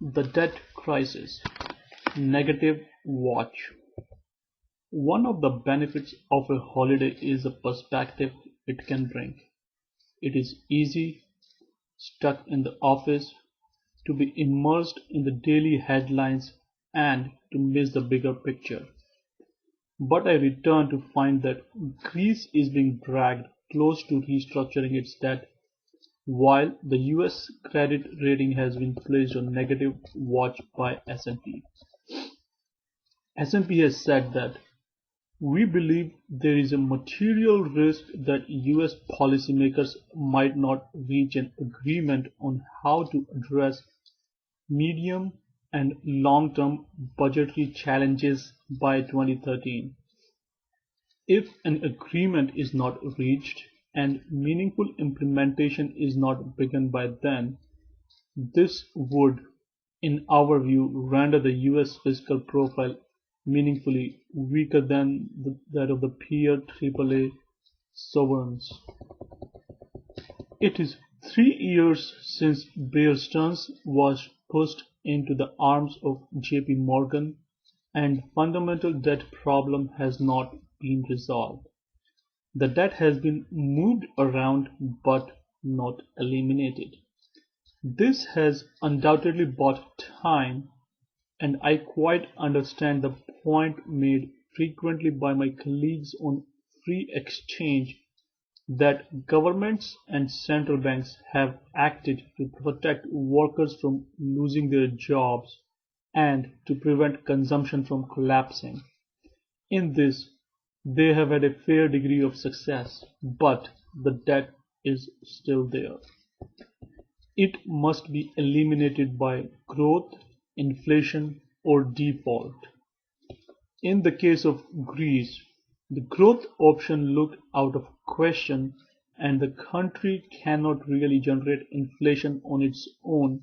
The debt crisis. Negative watch. One of the benefits of a holiday is the perspective it can bring. It is easy, stuck in the office, to be immersed in the daily headlines and to miss the bigger picture. But I return to find that Greece is being dragged close to restructuring its debt, while the US credit rating has been placed on negative watch by S&P. S&P has said that we believe there is a material risk that US policymakers might not reach an agreement on how to address medium and long-term budgetary challenges by 2013. If an agreement is not reached and meaningful implementation is not begun by then, this would, in our view, render the US fiscal profile meaningfully weaker than that of the peer AAA sovereigns. It is 3 years since Bear Stearns was pushed into the arms of JP Morgan, and fundamental debt problem has not been resolved. The debt has been moved around but not eliminated. This has undoubtedly bought time, and I quite understand the point made frequently by my colleagues on free exchange that governments and central banks have acted to protect workers from losing their jobs and to prevent consumption from collapsing. In this, they have had a fair degree of success, but the debt is still there. It must be eliminated by growth, inflation, or default. In the case of Greece, the growth option looked out of question, and the country cannot really generate inflation on its own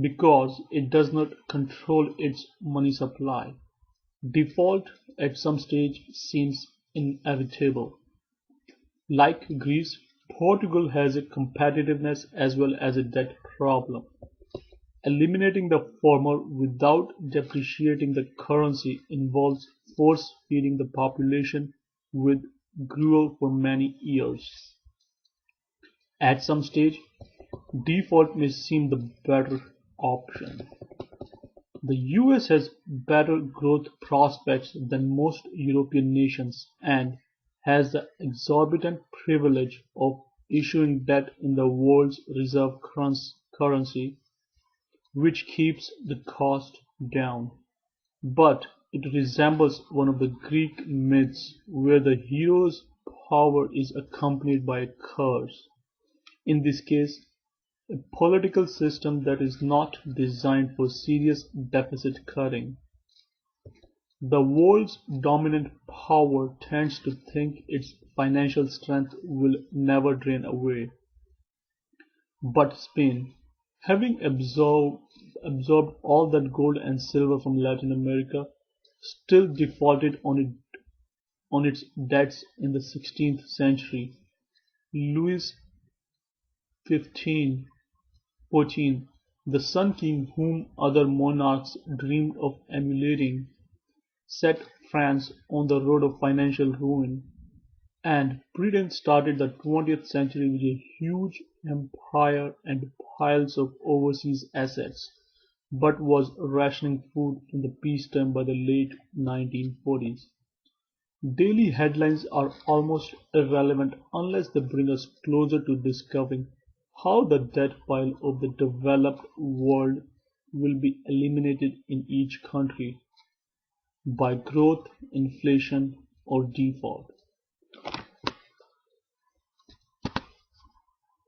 because it does not control its money supply. Default at some stage seems inevitable. Like Greece, Portugal has a competitiveness as well as a debt problem. Eliminating the former without depreciating the currency involves force-feeding the population with gruel for many years. At some stage, default may seem the better option. The US has better growth prospects than most European nations and has the exorbitant privilege of issuing debt in the world's reserve currency, which keeps the cost down. But it resembles one of the Greek myths where the hero's power is accompanied by a curse. In this case, a political system that is not designed for serious deficit cutting. The world's dominant power tends to think its financial strength will never drain away. But Spain, having absorbed all that gold and silver from Latin America, still defaulted on its debts in the 16th century. Louis XIV, the Sun King whom other monarchs dreamed of emulating, set France on the road of financial ruin, and Britain started the 20th century with a huge empire and piles of overseas assets, but was rationing food in the peacetime by the late 1940s. Daily headlines are almost irrelevant unless they bring us closer to discovering how the debt pile of the developed world will be eliminated in each country by growth, inflation, or default.